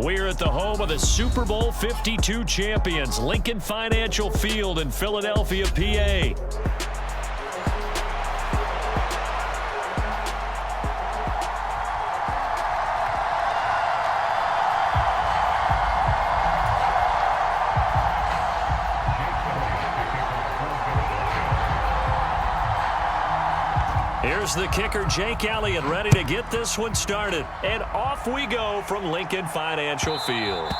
We're at the home of the Super Bowl 52 champions, Lincoln Financial Field in Philadelphia, PA. Here's the kicker, Jake Elliott, ready to get this one started. And off we go from Lincoln Financial Field.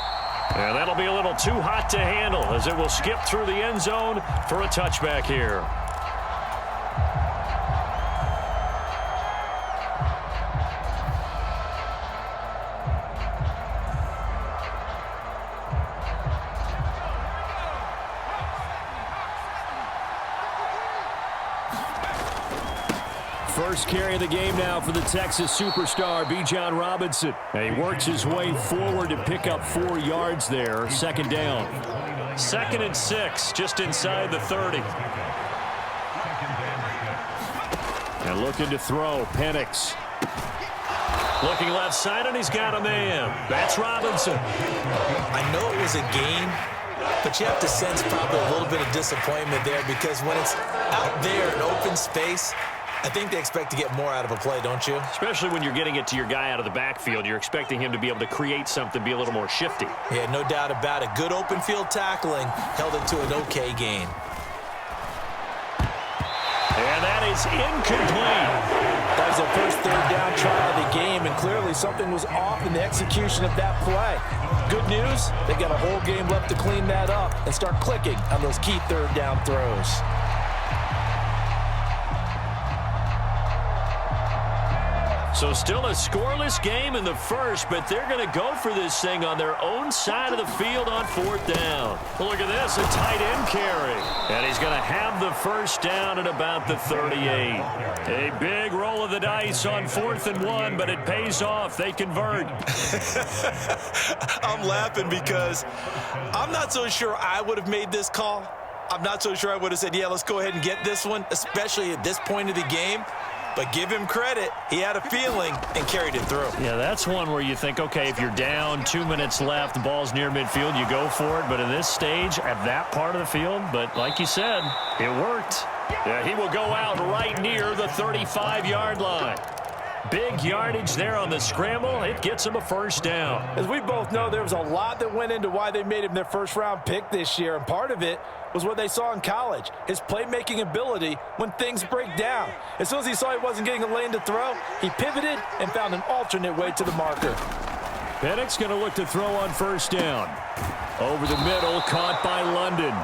And that'll be a little too hot to handle as it will skip through the end zone for a touchback here. First carry of the game now for the Texas superstar, Bijan Robinson. And he works his way forward to pick up 4 yards there. Second down. 2nd and 6, just inside the 30. And looking to throw, Penix. Looking left side, and he's got a man. That's Robinson. I know it was a game, but you have to sense probably a little bit of disappointment there because when it's out there in open space, I think they expect to get more out of a play, don't you? Especially when you're getting it to your guy out of the backfield. You're expecting him to be able to create something, be a little more shifty. Yeah, no doubt about it. Good open field tackling held it to an okay gain. And that is incomplete. That was their first third down try of the game, and clearly something was off in the execution of that play. Good news, they got a whole game left to clean that up and start clicking on those key third down throws. So still a scoreless game in the first, but they're going to go for this thing on their own side of the field on 4th down. Look at this, a tight end carry. And he's going to have the first down at about the 38. A big roll of the dice on 4th and 1, but it pays off. They convert. I'm laughing because I'm not so sure I would have made this call. I'm not so sure I would have said, yeah, let's go ahead and get this one, especially at this point of the game. But give him credit. He had a feeling and carried it through. Yeah, that's one where you think, okay, if you're down, 2 minutes left, the ball's near midfield, you go for it. But in this stage, at that part of the field, but like you said, it worked. Yeah, he will go out right near the 35-yard line. Big yardage there on the scramble. It gets him a first down. As we both know, there was a lot that went into why they made him their first-round pick this year, and part of it was what they saw in college, his playmaking ability when things break down. As soon as he saw he wasn't getting a lane to throw, he pivoted and found an alternate way to the marker. Penix going to look to throw on first down. Over the middle, caught by London.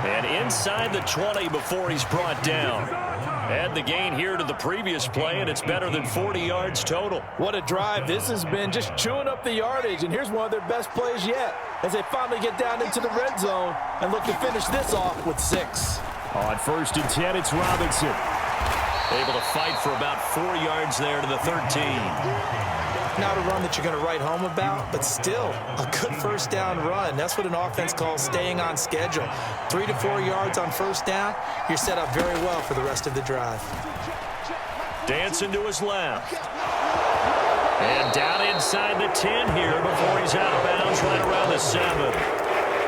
And inside the 20 before he's brought down. Add the gain here to the previous play, and it's better than 40 yards total. What a drive this has been, just chewing up the yardage, and here's one of their best plays yet as they finally get down into the red zone and look to finish this off with 6. On 1st and 10, it's Robinson. Able to fight for about 4 yards there to the 13. Not a run that you're going to write home about, but still a good first down run. That's what an offense calls staying on schedule. 3 to 4 yards on first down, you're set up very well for the rest of the drive. Dancing to his left. And down inside the 10 here before he's out of bounds right around the 7.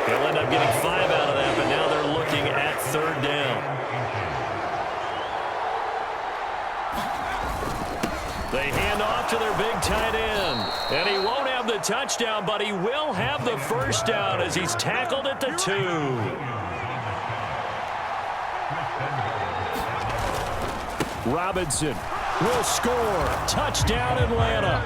They'll end up getting 5 out of that, but now they're looking at 3rd down. They hand off to their big tight end. And he won't have the touchdown, but he will have the first down as he's tackled at the 2. Robinson will score. Touchdown, Atlanta.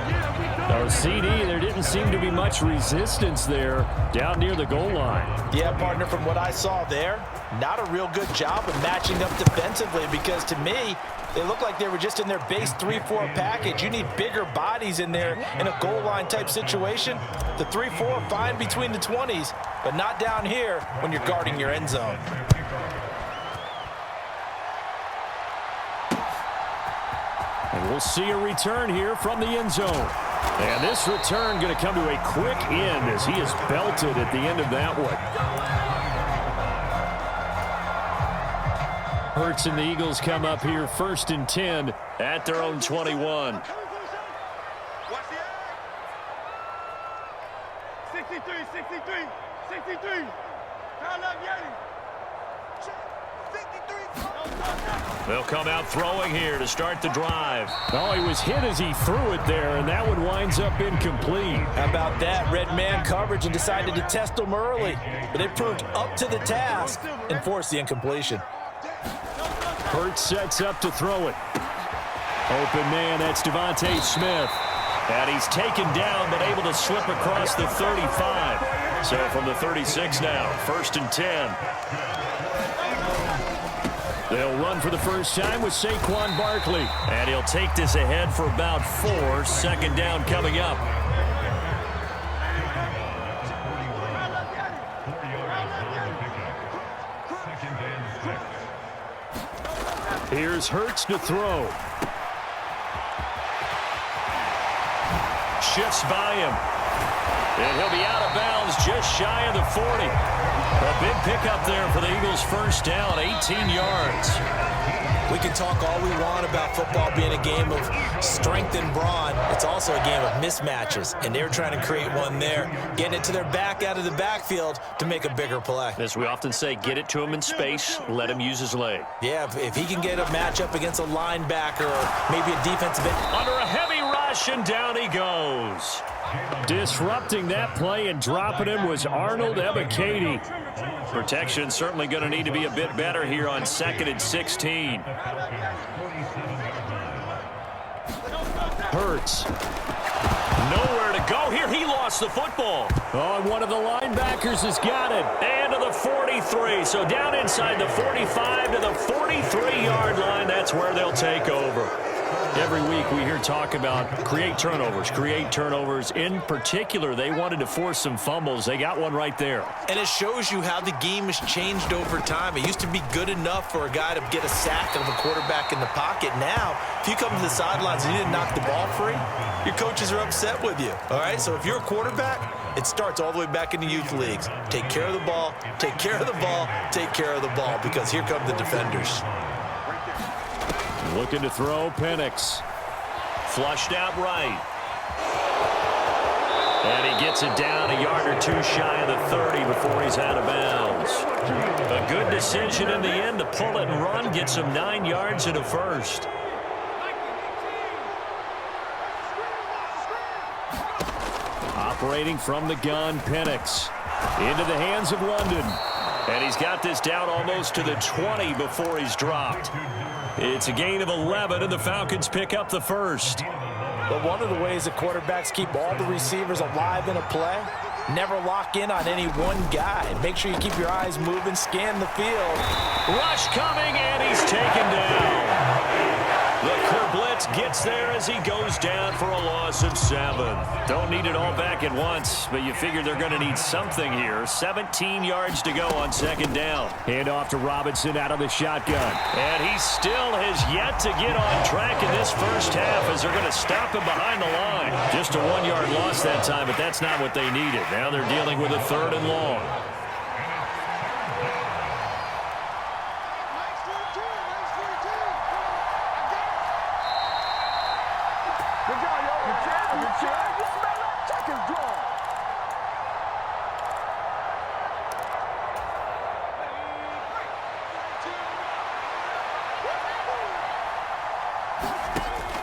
Oh, CD, there didn't seem to be much resistance there down near the goal line. Yeah, partner, from what I saw there, not a real good job of matching up defensively because to me, they look like they were just in their base 3-4 package. You need bigger bodies in there in a goal line type situation. The 3-4 fine between the 20s, but not down here when you're guarding your end zone. And we'll see a return here from the end zone. And this return going to come to a quick end as he is belted at the end of that one. Hurts and the Eagles come up here 1st and 10 at their own 21. They'll come out throwing here to start the drive. Oh, he was hit as he threw it there, and that one winds up incomplete. How about that? Red man coverage and decided to test them early. But they proved up to the task and forced the incompletion. Hurts sets up to throw it. Open man, that's Devontae Smith. And he's taken down, but able to slip across the 35. So from the 36 now, 1st and 10. They'll run for the first time with Saquon Barkley. And he'll take this ahead for about 4. 2nd down coming up. Here's Hurts to throw. Shifts by him. And he'll be out of bounds just shy of the 40. A big pickup there for the Eagles' first down, 18 yards. We can talk all we want about football being a game of strength and brawn. It's also a game of mismatches, and they're trying to create one there, getting it to their back out of the backfield to make a bigger play. As we often say, get it to him in space, let him use his leg. Yeah, if he can get a matchup against a linebacker or maybe a defensive end. Under a heavy rush, and down he goes. Disrupting that play and dropping him was Arnold Ebiketie. Protection certainly going to need to be a bit better here on 2nd and 16. Hurts. Nowhere to go here. He lost the football. Oh, and one of the linebackers has got it. And to the 43. So down inside the 45 to the 43-yard line. That's where they'll take over. Every week we hear talk about create turnovers. In particular, they wanted to force some fumbles. They got one right there. And it shows you how the game has changed over time. It used to be good enough for a guy to get a sack of a quarterback in the pocket. Now, if you come to the sidelines and you didn't knock the ball free, your coaches are upset with you. All right, so if you're a quarterback, it starts all the way back in the youth leagues. Take care of the ball, take care of the ball, take care of the ball, because here come the defenders. Looking to throw, Penix. Flushed out right. And he gets it down a yard or 2 shy of the 30 before he's out of bounds. A good decision in the end to pull it and run, gets him 9 yards and a first. Operating from the gun, Penix. Into the hands of London. And he's got this down almost to the 20 before he's dropped. It's a gain of 11, and the Falcons pick up the first. But one of the ways that quarterbacks keep all the receivers alive in a play, never lock in on any one guy. Make sure you keep your eyes moving, scan the field. Rush coming, and he's taken down. The clear blitz gets there as he goes down for a loss of 7. Don't need it all back at once, but you figure they're going to need something here. 17 yards to go on 2nd down. Hand off to Robinson out of the shotgun. And he still has yet to get on track in this first half as they're going to stop him behind the line. Just a 1-yard loss that time, but that's not what they needed. Now they're dealing with a 3rd and long.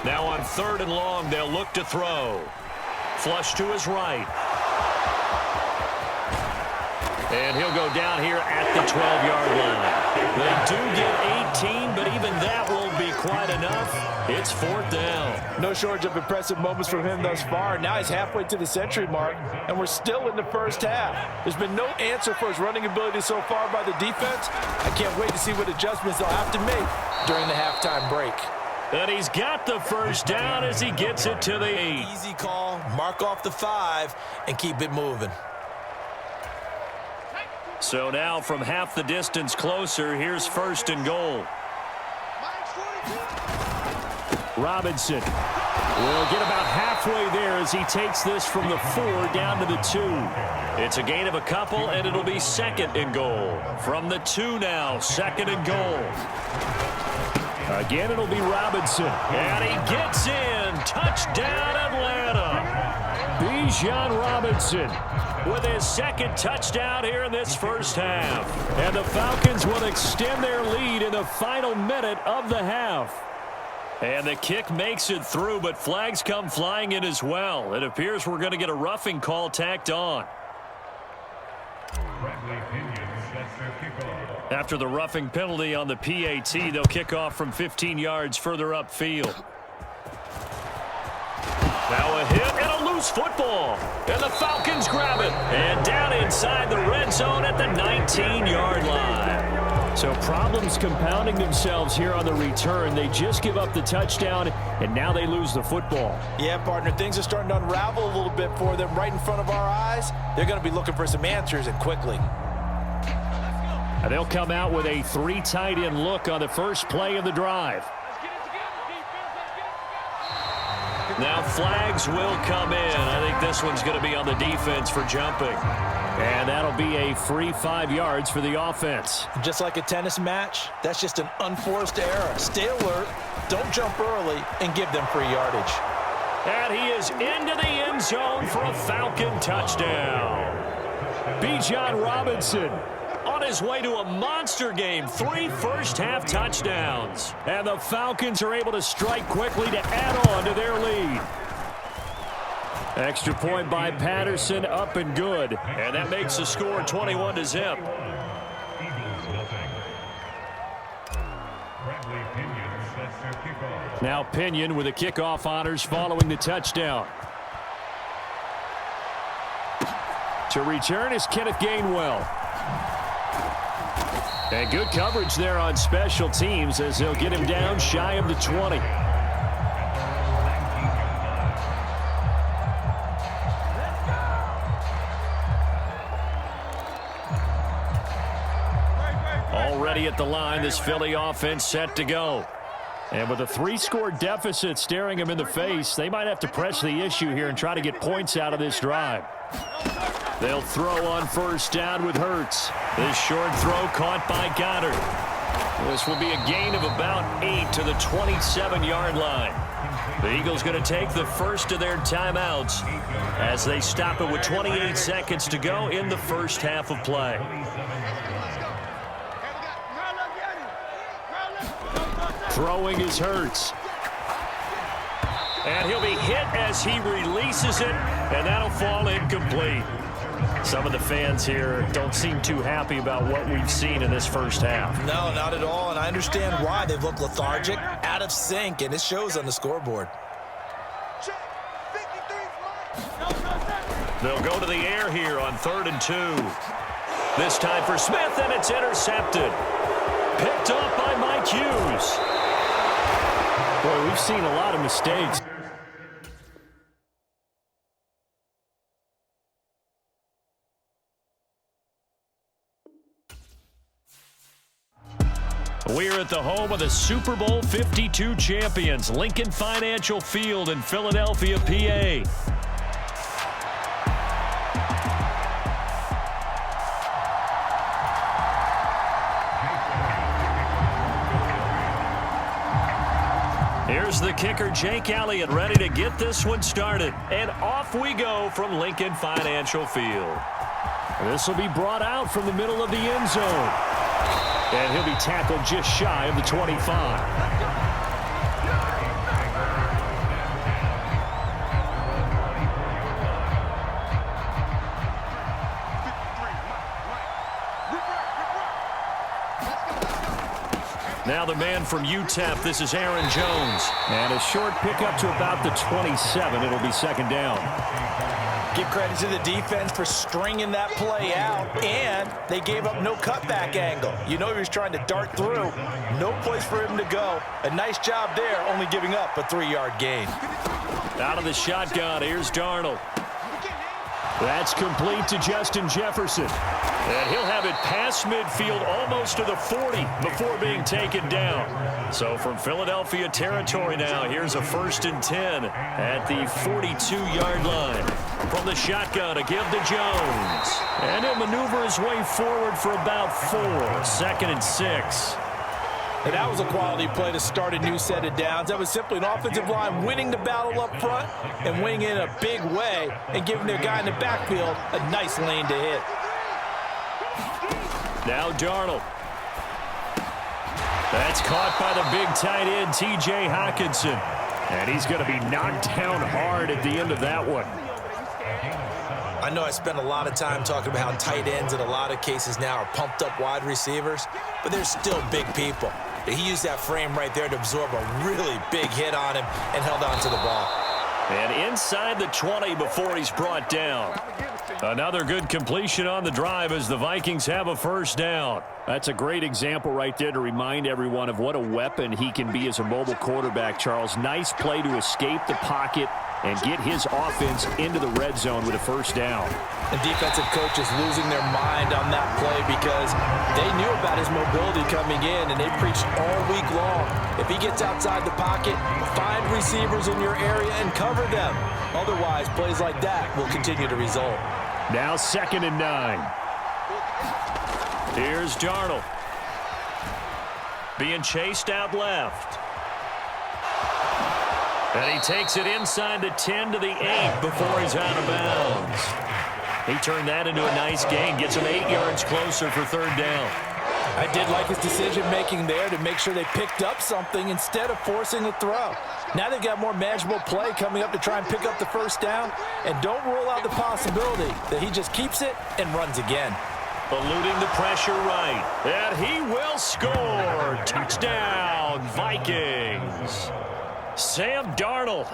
Now on 3rd and long, they'll look to throw. Flush to his right. And he'll go down here at the 12-yard line. They do get 18, but even that won't be quite enough. It's 4th down. No shortage of impressive moments from him thus far. Now he's halfway to the century mark, and we're still in the first half. There's been no answer for his running ability so far by the defense. I can't wait to see what adjustments they'll have to make during the halftime break. And he's got the first down as he gets it to the 8. Easy call, mark off the 5, and keep it moving. So now from half the distance closer, here's 1st and goal. Robinson will get about halfway there as he takes this from the 4 down to the 2. It's a gain of a couple, and it'll be 2nd and goal. From the 2 now, 2nd and goal. Again, it'll be Robinson. And he gets in. Touchdown, Atlanta. Bijan Robinson with his second touchdown here in this first half. And the Falcons will extend their lead in the final minute of the half. And the kick makes it through, but flags come flying in as well. It appears we're going to get a roughing call tacked on. After the roughing penalty on the PAT, they'll kick off from 15 yards further upfield. Now a hit and a loose football. And the Falcons grab it. And down inside the red zone at the 19-yard line. So problems compounding themselves here on the return. They just give up the touchdown, and now they lose the football. Yeah, partner, things are starting to unravel a little bit for them right in front of our eyes. They're going to be looking for some answers, and quickly. And they'll come out with a 3 tight end look on the first play of the drive. Now flags will come in. I think this one's going to be on the defense for jumping. And that'll be a free 5 yards for the offense. Just like a tennis match, that's just an unforced error. Stay alert, don't jump early, and give them free yardage. And he is into the end zone for a Falcon touchdown. Bijan Robinson on his way to a monster game. 3 first-half touchdowns. And the Falcons are able to strike quickly to add on to their lead. Extra point by Patterson, up and good. And that makes the score 21-0. Now Pinion with the kickoff honors following the touchdown. To return is Kenneth Gainwell. And good coverage there on special teams as they'll get him down shy of the 20. Already at the line, this Philly offense set to go. And with a 3-score deficit staring them in the face, they might have to press the issue here and try to get points out of this drive. They'll throw on first down with Hurts. This short throw caught by Goddard. This will be a gain of about 8 to the 27-yard line. The Eagles going to take the first of their timeouts as they stop it with 28 seconds to go in the first half of play. Throwing is Hurts. And he'll be hit as he releases it, and that'll fall incomplete. Some of the fans here don't seem too happy about what we've seen in this first half. No, not at all, and I understand why. They've looked lethargic, out of sync, and it shows on the scoreboard. They'll go to the air here on 3rd and 2. This time for Smith, and it's intercepted. Picked up by Mike Hughes. Boy, we've seen a lot of mistakes. We're at the home of the Super Bowl 52 champions, Lincoln Financial Field in Philadelphia, PA. Here's the kicker, Jake Elliott, ready to get this one started. And off we go from Lincoln Financial Field. This will be brought out from the middle of the end zone. And he'll be tackled just shy of the 25. Now the man from UTEP, this is Aaron Jones. And a short pickup to about the 27. It'll be second down. Give credit to the defense for stringing that play out, and they gave up no cutback angle. You know he was trying to dart through. No place for him to go. A nice job there, only giving up a 3-yard gain. Out of the shotgun, here's Darnold. That's complete to Justin Jefferson. And he'll have it past midfield almost to the 40 before being taken down. So from Philadelphia territory now, here's a 1st and 10 at the 42-yard line. From the shotgun, a give to Jones. And he'll maneuver his way forward for about 4. 2nd and 6. And that was a quality play to start a new set of downs. That was simply an offensive line winning the battle up front and winning in a big way and giving their guy in the backfield a nice lane to hit. Now Darnold. That's caught by the big tight end, T.J. Hockenson. And he's going to be knocked down hard at the end of that one. I know I spent a lot of time talking about how tight ends in a lot of cases now are pumped up wide receivers, but they're still big people. He used that frame right there to absorb a really big hit on him and held on to the ball. And inside the 20 before he's brought down. Another good completion on the drive as the Vikings have a first down. That's a great example right there to remind everyone of what a weapon he can be as a mobile quarterback, Charles. Nice play to escape the pocket and get his offense into the red zone with a first down. And defensive coaches losing their mind on that play because they knew about his mobility coming in, and they preached all week long. If he gets outside the pocket, find receivers in your area and cover them. Otherwise, plays like that will continue to result. Now 2nd and 9. Here's Darnold. Being chased out left. And he takes it inside the 10 to the 8 before he's out of bounds. He turned that into a nice gain. Gets him 8 yards closer for 3rd down. I did like his decision-making there to make sure they picked up something instead of forcing a throw. Now they've got more manageable play coming up to try and pick up the first down. And don't rule out the possibility that he just keeps it and runs again. Eluding the pressure right. And he will score. Touchdown, Vikings. Sam Darnold,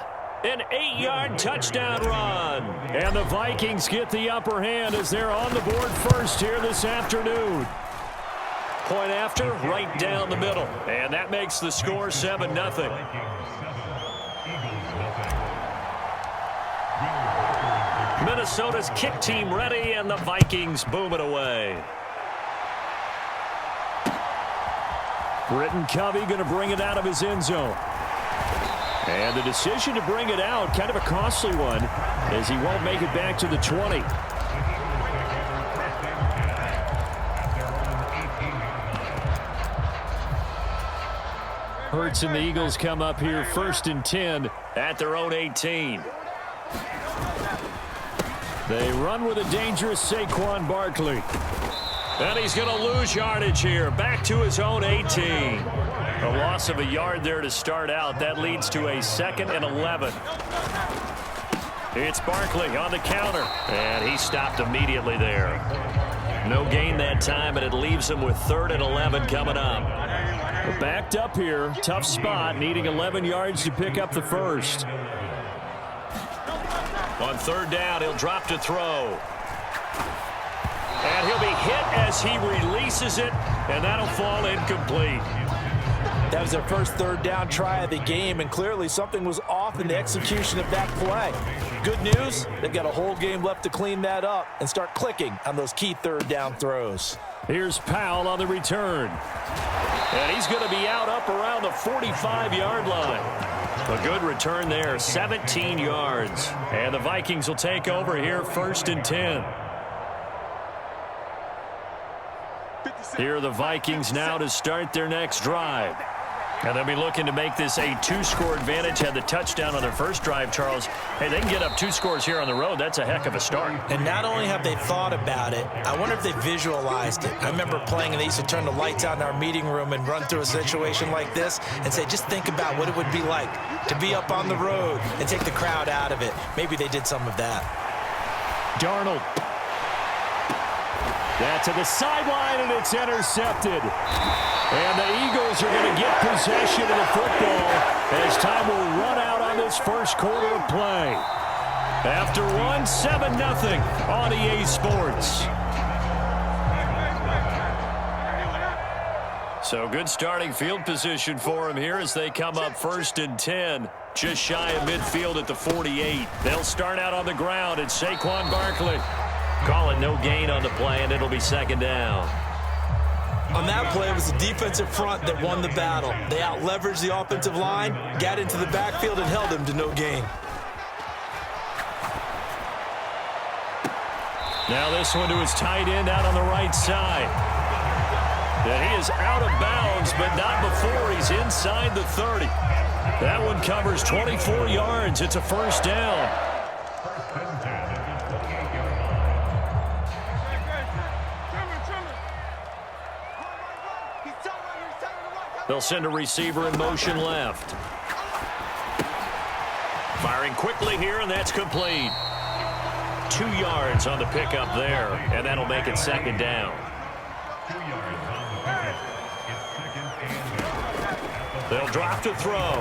an 8-yard touchdown run. And the Vikings get the upper hand as they're on the board first here this afternoon. Point after, right down the middle. And that makes the score 7-0. Minnesota's kick team ready, and the Vikings boom it away. Britton Covey going to bring it out of his end zone. And the decision to bring it out, kind of a costly one, as he won't make it back to the 20. Hurts and the Eagles come up here 1st and 10 at their own 18. They run with a dangerous Saquon Barkley. And he's going to lose yardage here, back to his own 18. A loss of a yard there to start out. That leads to a 2nd and 11. It's Barkley on the counter. And he stopped immediately there. No gain that time, and it leaves him with 3rd and 11 coming up. Backed up here. Tough spot, needing 11 yards to pick up the first. On 3rd down, he'll drop to throw. And he'll be hit as he releases it, and that'll fall incomplete. That was their first 3rd down try of the game, and clearly something was off in the execution of that play. Good news, they've got a whole game left to clean that up and start clicking on those key 3rd down throws. Here's Powell on the return. And he's going to be out up around the 45-yard line. A good return there, 17 yards. And the Vikings will take over here 1st and 10. Here are the Vikings now to start their next drive. And they'll be looking to make this a 2-score advantage. Had the touchdown on their first drive, Charles. Hey, they can get up 2 scores here on the road. That's a heck of a start. And not only have they thought about it, I wonder if they visualized it. I remember playing, and they used to turn the lights out in our meeting room and run through a situation like this and say, just think about what it would be like to be up on the road and take the crowd out of it. Maybe they did some of that. Darnold. That's to the sideline, and it's intercepted. And the Eagles are going to get possession of the football as time will run out on this first quarter of play. After one, 7-0 on EA Sports. So good starting field position for him here as they come up 1st and 10. Just shy of midfield at the 48. They'll start out on the ground. It's Saquon Barkley. Call it no gain on the play, and it'll be 2nd down. On that play, it was the defensive front that won the battle. They out-leveraged the offensive line, got into the backfield, and held him to no gain. Now this one to his tight end out on the right side. And he is out of bounds, but not before he's inside the 30. That one covers 24 yards. It's a first down. They'll send a receiver in motion left. Firing quickly here, and that's complete. 2 yards on the pickup there, and that'll make it second down. They'll drop to throw.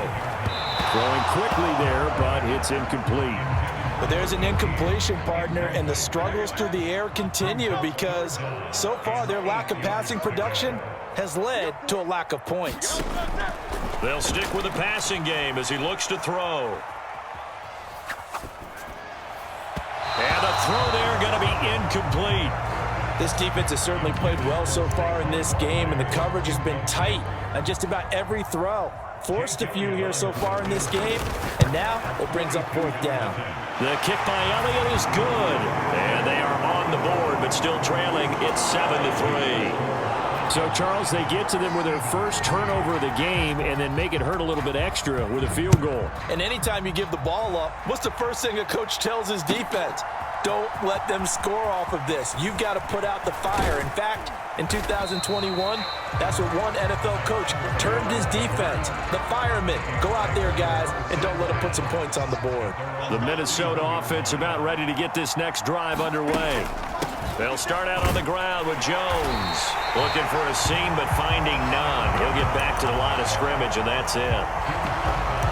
Throwing quickly there, but it's incomplete. But there's an incompletion, partner, and the struggles through the air continue because so far their lack of passing production has led to a lack of points. They'll stick with the passing game as he looks to throw. And the throw there going to be incomplete. This defense has certainly played well so far in this game, and the coverage has been tight on just about every throw. Forced a few here so far in this game, and now it brings up fourth down. The kick by Elliott is good. And they are on the board, but still trailing. It's 7-3. So, Charles, they get to them with their first turnover of the game and then make it hurt a little bit extra with a field goal. And anytime you give the ball up, what's the first thing a coach tells his defense? Don't let them score off of this. You've got to put out the fire. In fact, in 2021, that's what one NFL coach termed his defense. The firemen. Go out there, guys, and don't let them put some points on the board. The Minnesota offense about ready to get this next drive underway. They'll start out on the ground with Jones. Looking for a seam, but finding none. He'll get back to the line of scrimmage, and that's it.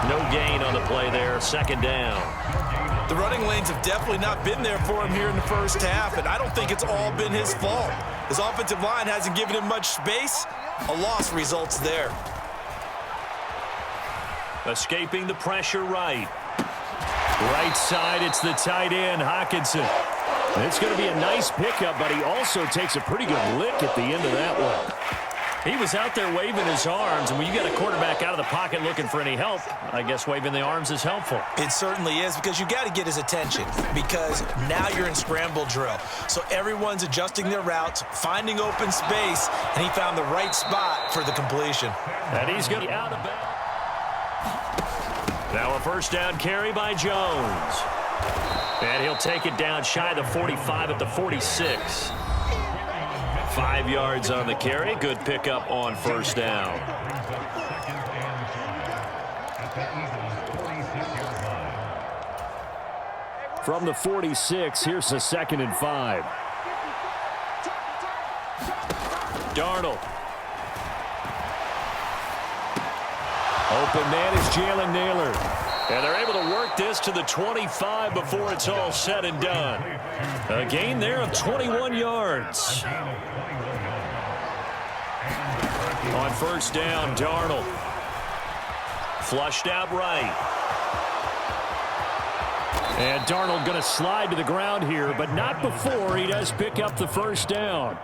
No gain on the play there. Second down. The running lanes have definitely not been there for him here in the first half, and I don't think it's all been his fault. His offensive line hasn't given him much space. A loss results there. Escaping the pressure right. Right side, it's the tight end, Hockenson. It's going to be a nice pickup, but he also takes a pretty good lick at the end of that one. He was out there waving his arms, and when you got a quarterback out of the pocket looking for any help, I guess waving the arms is helpful. It certainly is, because you got to get his attention, because now you're in scramble drill. So everyone's adjusting their routes, finding open space, and he found the right spot for the completion. And he's going to be out of bounds. Now a first down carry by Jones. And he'll take it down shy of the 45 at the 46. 5 yards on the carry. Good pickup on first down. From the 46, here's a 2nd and 5. Darnold. Open man is Jalen Naylor. And they're able to work this to the 25 before it's all said and done. A gain there of 21 yards. On first down, Darnold. Flushed out right. And Darnold going to slide to the ground here, but not before he does pick up the first down.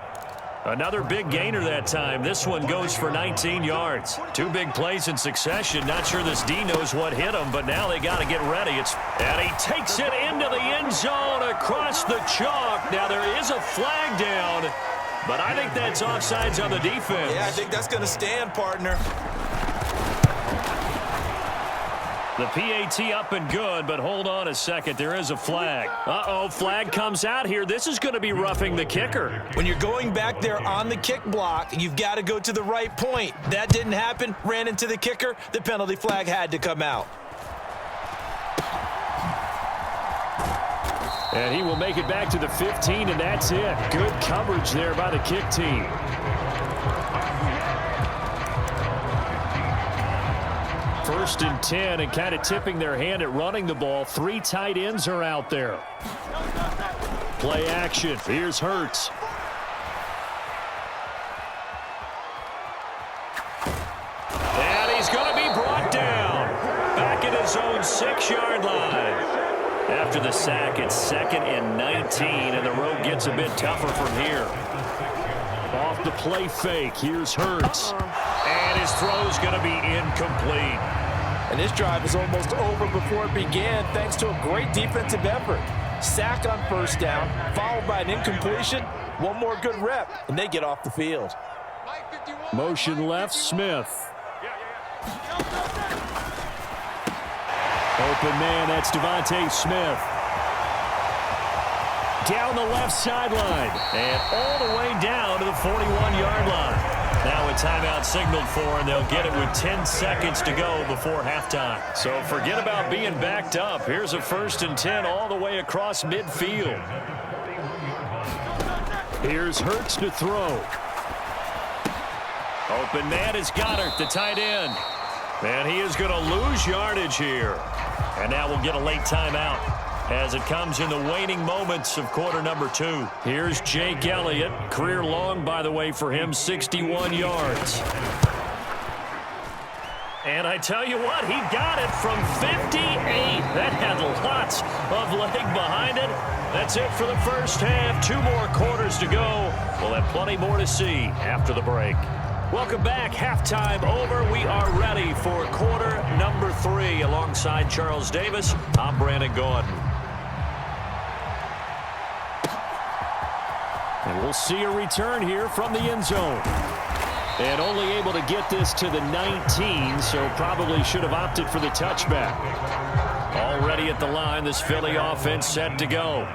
Another big gainer that time. This one goes for 19 yards. 2 big plays in succession. Not sure this D knows what hit him, but now they got to get ready. And he takes it into the end zone across the chalk. Now there is a flag down, but I think that's offsides on the defense. Yeah, I think that's going to stand, partner. The PAT up and good, but hold on a second. There is a flag. Uh-oh, flag comes out here. This is going to be roughing the kicker. When you're going back there on the kick block, you've got to go to the right point. That didn't happen. Ran into the kicker. The penalty flag had to come out. And he will make it back to the 15, and that's it. Good coverage there by the kick team. First and 10, and kind of tipping their hand at running the ball. 3 tight ends are out there. Play action. Here's Hurts. And he's going to be brought down. Back at his own 6-yard line. After the sack, it's 2nd and 19, and the road gets a bit tougher from here. Off the play fake. Here's Hurts. And his throw's going to be incomplete. And this drive is almost over before it began thanks to a great defensive effort. Sack on first down, followed by an incompletion. One more good rep, and they get off the field. Motion left, Smith. Open man, that's Devontae Smith. Down the left sideline. And all the way down to the 41-yard line. Now a timeout signaled for, and they'll get it with 10 seconds to go before halftime. So forget about being backed up. Here's a 1st and 10 all the way across midfield. Here's Hurts to throw. Open man is Goddard, the tight end. And he is going to lose yardage here. And now we'll get a late timeout as it comes in the waning moments of quarter number 2. Here's Jake Elliott. Career long, by the way, for him, 61 yards. And I tell you what, he got it from 58. That had lots of leg behind it. That's it for the first half. 2 more quarters to go. We'll have plenty more to see after the break. Welcome back. Halftime over. We are ready for quarter number 3. Alongside Charles Davis, I'm Brandon Gordon. And we'll see a return here from the end zone. And only able to get this to the 19, so probably should have opted for the touchback. Already at the line, this Philly offense set to go.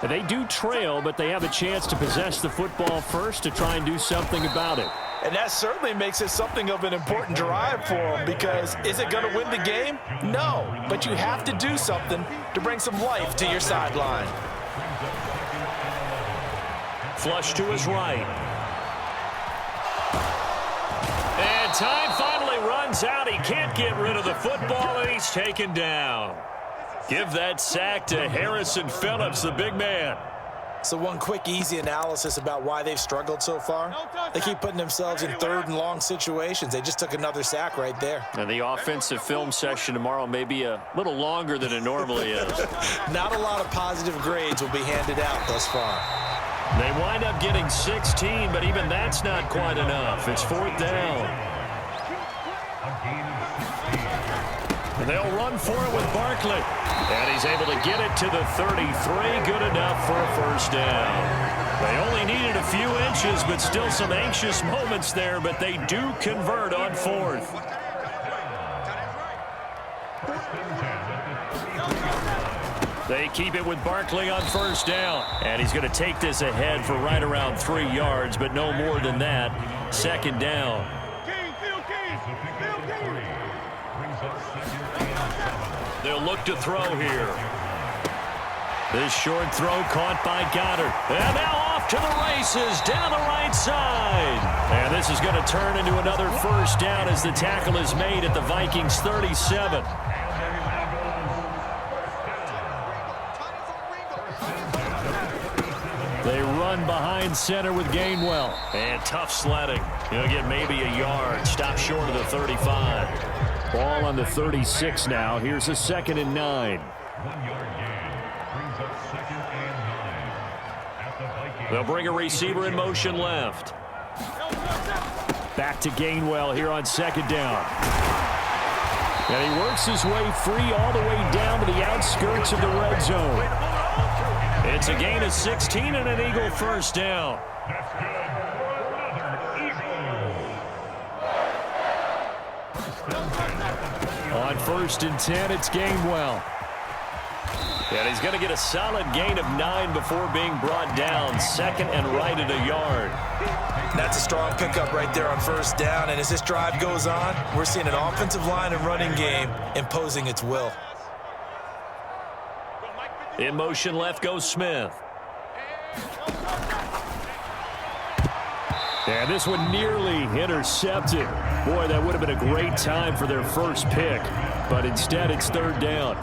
They do trail, but they have a chance to possess the football first to try and do something about it. And that certainly makes it something of an important drive for them, because is it going to win the game? No, but you have to do something to bring some life to your sideline. Flush to his right. And time finally runs out. He can't get rid of the football, and he's taken down. Give that sack to Harrison Phillips, the big man. So one quick, easy analysis about why they've struggled so far. They keep putting themselves in 3rd and long situations. They just took another sack right there. And the offensive film session tomorrow may be a little longer than it normally is. Not a lot of positive grades will be handed out thus far. They wind up getting 16, but even that's not quite enough. It's 4th down. And they'll run for it with Barkley. And he's able to get it to the 33. Good enough for a 1st down. They only needed a few inches, but still some anxious moments there. But they do convert on 4th. They keep it with Barkley on 1st down. And he's going to take this ahead for right around 3 yards, but no more than that. 2nd down. They'll look to throw here. This short throw caught by Goddard. And now off to the races down the right side. And this is going to turn into another 1st down as the tackle is made at the Vikings 37. They run behind center with Gainwell. And tough sledding. He'll get maybe a yard. Stop short of the 35. Ball on the 36 now. Here's a 2nd and 9. They'll bring a receiver in motion left. Back to Gainwell here on 2nd down. And he works his way free all the way down to the outskirts of the red zone. It's a gain of 16 and an Eagle 1st down. On 1st and 10, it's Gainwell. And he's going to get a solid gain of 9 before being brought down. 2nd and right at a yard. That's a strong pickup right there on 1st down. And as this drive goes on, we're seeing an offensive line and running game imposing its will. In motion left goes Smith. And this one nearly intercepted. Boy, that would have been a great time for their first pick. But instead, it's 3rd down.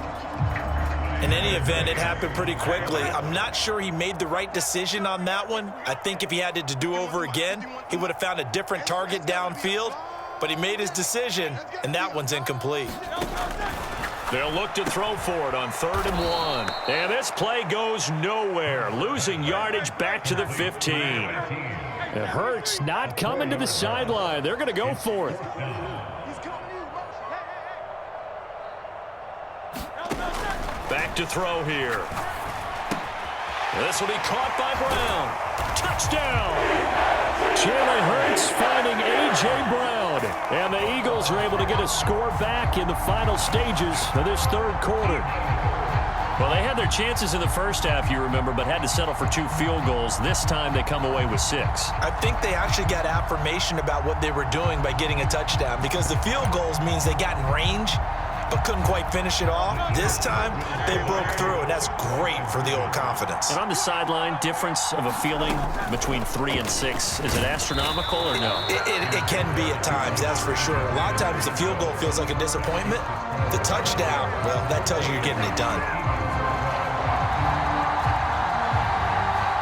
In any event, it happened pretty quickly. I'm not sure he made the right decision on that one. I think if he had to do over again, he would have found a different target downfield. But he made his decision, and that one's incomplete. They'll look to throw for it on 3rd and 1. And this play goes nowhere. Losing yardage back to the 15. It hurts not coming to the sideline. They're going to go for it. Back to throw here. This will be caught by Brown. Touchdown. Jalen Hurts blitz finding A.J. Brown. And the Eagles are able to get a score back in the final stages of this third quarter. Well, they had their chances in the first half, you remember, but had to settle for 2 field goals. This time they come away with 6. I think they actually got affirmation about what they were doing by getting a touchdown, because the field goals means they got in range but couldn't quite finish it off. This time, they broke through, and that's great for the old confidence. And on the sideline, difference of a feeling between 3 and 6, is it astronomical or no? It can be at times, that's for sure. A lot of times the field goal feels like a disappointment. The touchdown, well, that tells you you're getting it done.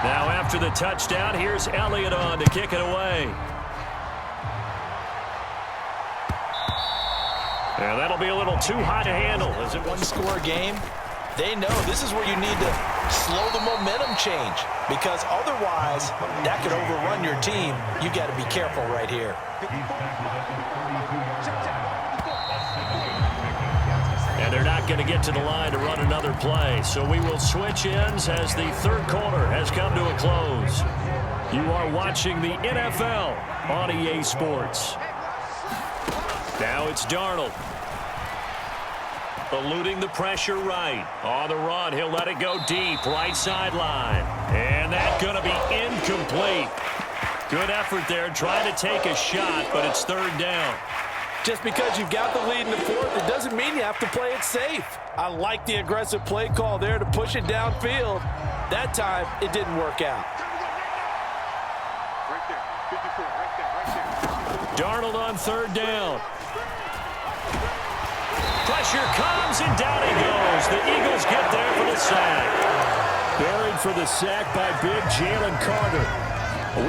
Now after the touchdown, here's Elliott on to kick it away. And that'll be a little too high to handle. As it one-score game, they know this is where you need to slow the momentum change, because otherwise that could overrun your team. You got to be careful right here. And they're not going to get to the line to run another play. So we will switch ends as the third quarter has come to a close. You are watching the NFL on EA Sports. Now it's Darnold. Eluding the pressure right. On the run, he'll let it go deep, right sideline. And that's going to be incomplete. Good effort there, trying to take a shot, but it's third down. Just because you've got the lead in the fourth, it doesn't mean you have to play it safe. I like the aggressive play call there to push it downfield. That time, it didn't work out. Darnold on third down. Pressure comes, and down he goes. The Eagles get there for the sack. Buried for the sack by big Jalen Carter.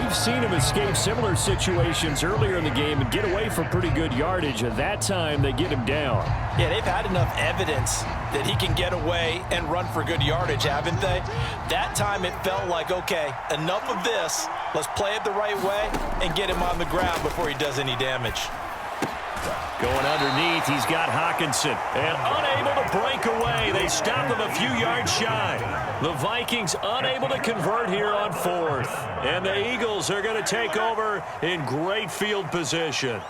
We've seen him escape similar situations earlier in the game and get away for pretty good yardage. At that time, they get him down. Yeah, they've had enough evidence that he can get away and run for good yardage, haven't they? That time it felt like, okay, enough of this. Let's play it the right way and get him on the ground before he does any damage. Going underneath, he's got Hawkinson. And unable to break away. They stop him a few yards shy. The Vikings unable to convert here on fourth. And the Eagles are going to take over in great field position.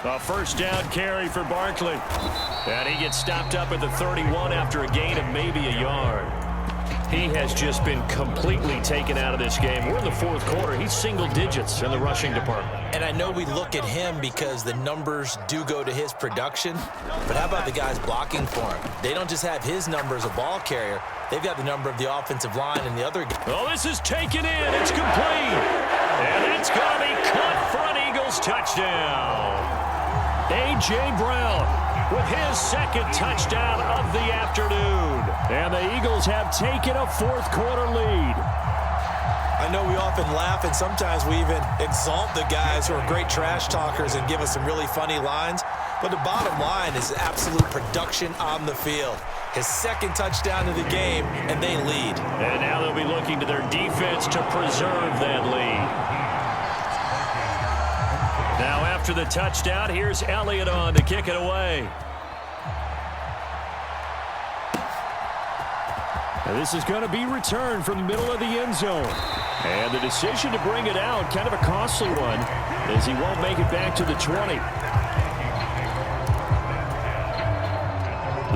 A first down carry for Barkley. And he gets stopped up at the 31 after a gain of maybe a yard. He has just been completely taken out of this game. We're in the fourth quarter. He's single digits in the rushing department. And I know we look at him because the numbers do go to his production, but how about the guys blocking for him? They don't just have his number as a ball carrier. They've got the number of the offensive line and the other guys. Oh, this is taken in. It's complete. And it's going to be caught for an Eagles touchdown. A.J. Brown with his second touchdown of the afternoon. And the Eagles have taken a fourth quarter lead. I know we often laugh, and sometimes we even exalt the guys who are great trash talkers and give us some really funny lines. But the bottom line is absolute production on the field. His second touchdown of the game, and they lead. And now they'll be looking to their defense to preserve that lead. Now after the touchdown, here's Elliott on to kick it away. And this is going to be returned from the middle of the end zone. And the decision to bring it out, kind of a costly one, as he won't make it back to the 20.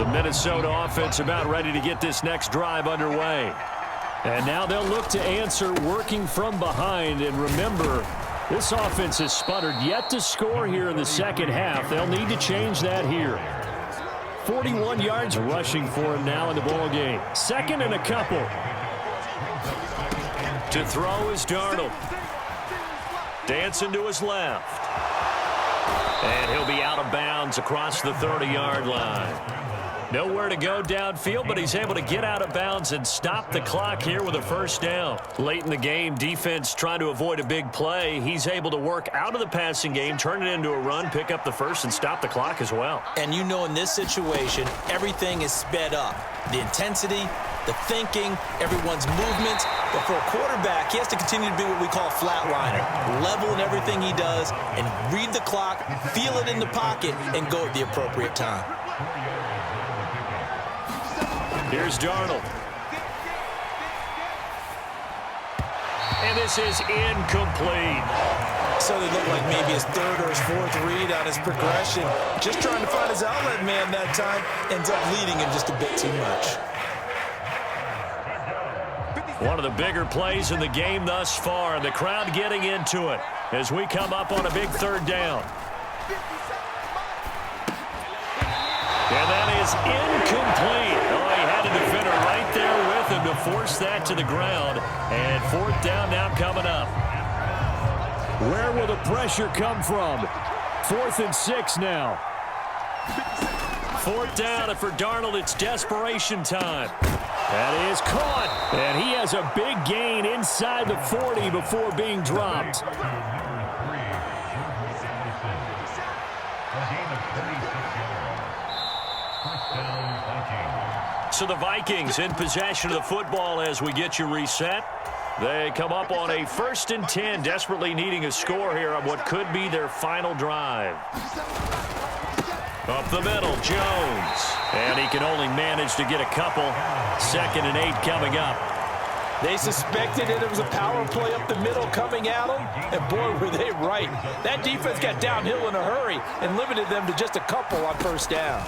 The Minnesota offense about ready to get this next drive underway. And now they'll look to answer working from behind. And remember, this offense has sputtered yet to score here in the second half. They'll need to change that here. 41 yards rushing for him now in the ball game. Second and a couple. To throw is Darnold. Dancing to his left. And he'll be out of bounds across the 30-yard line. Nowhere to go downfield, but he's able to get out of bounds and stop the clock here with a first down. Late in the game, defense trying to avoid a big play. He's able to work out of the passing game, turn it into a run, pick up the first, and stop the clock as well. And you know in this situation, everything is sped up. The intensity, the thinking, everyone's movements. But for a quarterback, he has to continue to be what we call a flatliner. Level in everything he does and read the clock, feel it in the pocket, and go at the appropriate time. Here's Darnold. And this is incomplete. So they look like maybe his third or his fourth read on his progression. Just trying to find his outlet man that time. Ends up leading him just a bit too much. One of the bigger plays in the game thus far. The crowd getting into it as we come up on a big third down. And that is incomplete. Oh, he had a defender right there with him to force that to the ground. And fourth down now coming up. Where will the pressure come from? 4th and 6 now. Fourth down, and for Darnold, it's desperation time. That is caught. And he has a big gain inside the 40 before being dropped. So the Vikings in possession of the football as we get you reset. They come up on a 1st and 10, desperately needing a score here on what could be their final drive. Up the middle, Jones. And he can only manage to get a couple. 2nd and 8 coming up. They suspected it was a power play up the middle coming at them, and boy, were they right. That defense got downhill in a hurry and limited them to just a couple on 1st down.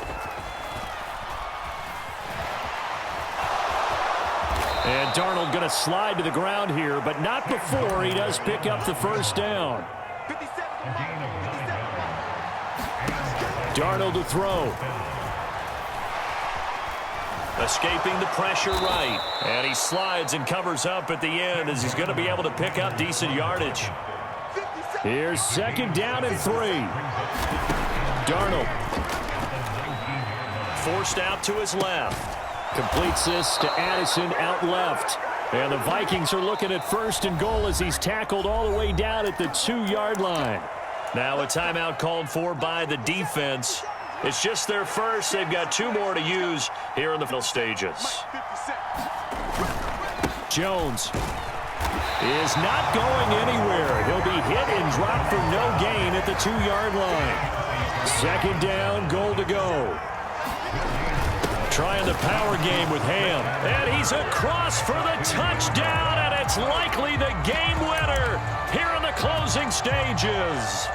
And Darnold going to slide to the ground here, but not before he does pick up the 1st down. Darnold to throw. Escaping the pressure right. And he slides and covers up at the end as he's going to be able to pick up decent yardage. Here's 2nd down and 3. Darnold. Forced out to his left. Completes this to Addison out left. And the Vikings are looking at 1st and goal as he's tackled all the way down at the 2-yard line. Now a timeout called for by the defense. It's just their first. They've got 2 more to use here in the final stages. Jones is not going anywhere. He'll be hit and dropped for no gain at the 2-yard line. 2nd down, goal to go. Trying the power game with Ham. And he's across for the touchdown, and it's likely the game winner here in the closing stages.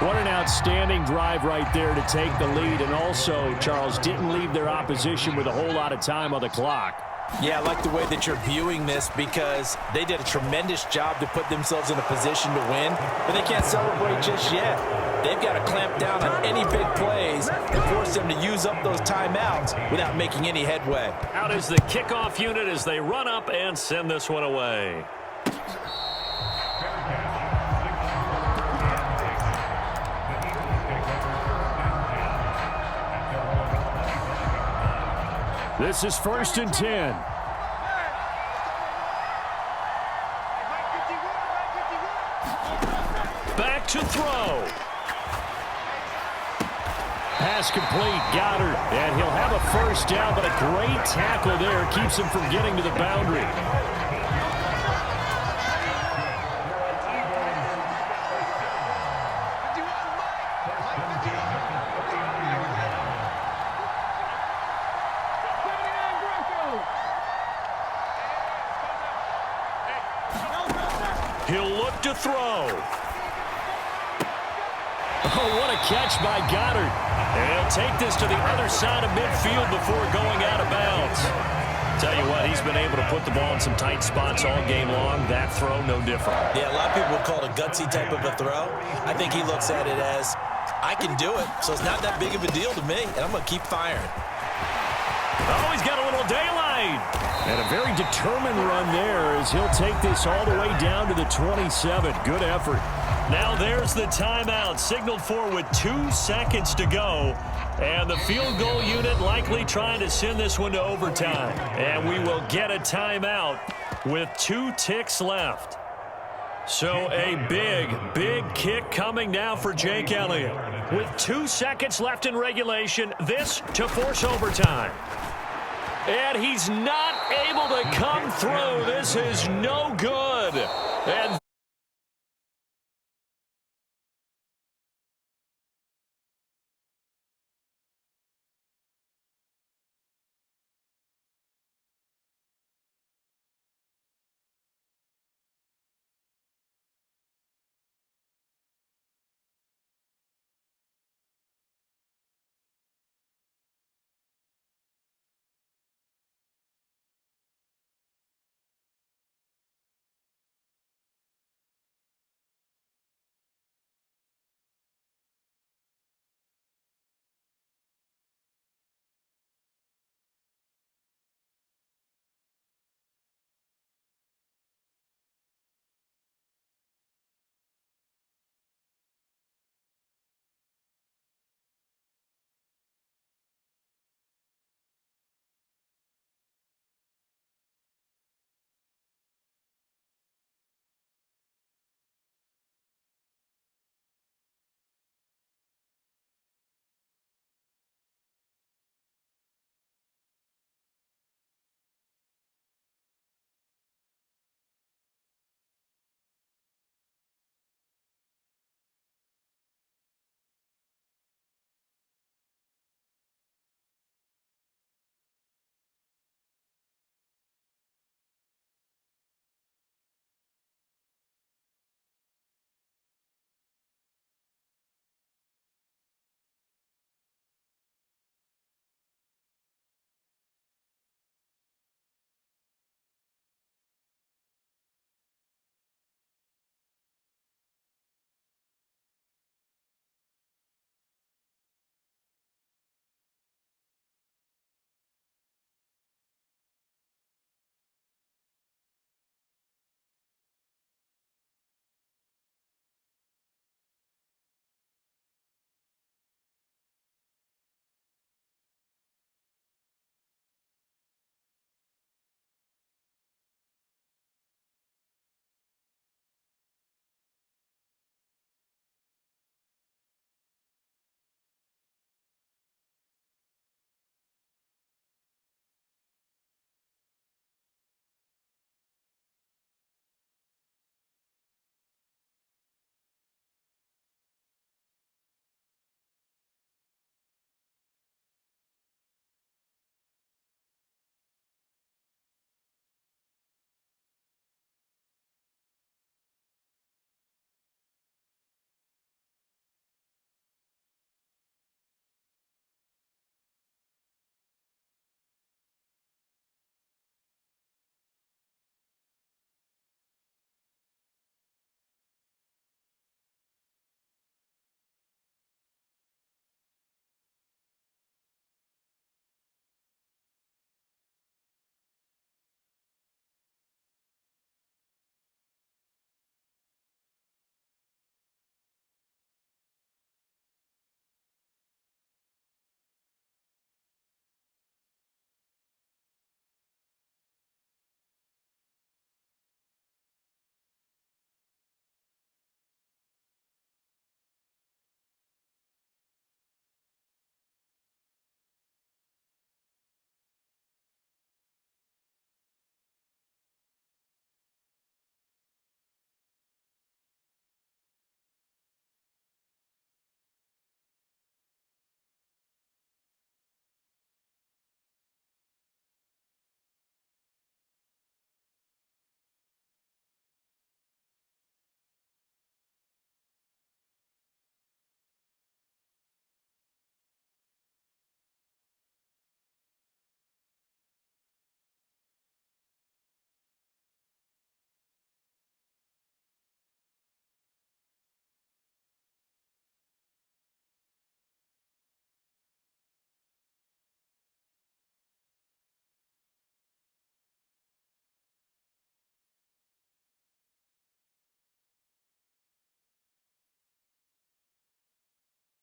What an outstanding drive right there to take the lead, and also, Charles, didn't leave their opposition with a whole lot of time on the clock. Yeah, I like the way that you're viewing this because they did a tremendous job to put themselves in a position to win, but they can't celebrate just yet. They've got to clamp down on any big plays and force them to use up those timeouts without making any headway. Out is the kickoff unit as they run up and send this one away. This is 1st and 10. Back to throw. Pass complete, Goddard, and he'll have a 1st down, but a great tackle there keeps him from getting to the boundary. He'll look to throw. Oh, what a catch by Goddard. And he'll take this to the other side of midfield before going out of bounds. Tell you what, he's been able to put the ball in some tight spots all game long. That throw, no different. Yeah, a lot of people would call it a gutsy type of a throw. I think he looks at it as, I can do it, so it's not that big of a deal to me, and I'm going to keep firing. Oh, he's got a little daylight. And a very determined run there as he'll take this all the way down to the 27. Good effort. Now there's the timeout, signaled for with 2 seconds to go. And the field goal unit likely trying to send this one to overtime. And we will get a timeout with 2 ticks left. So a big kick coming now for Jake Elliott. With 2 seconds left in regulation, this to force overtime. And he's not able to come through. This is no good. And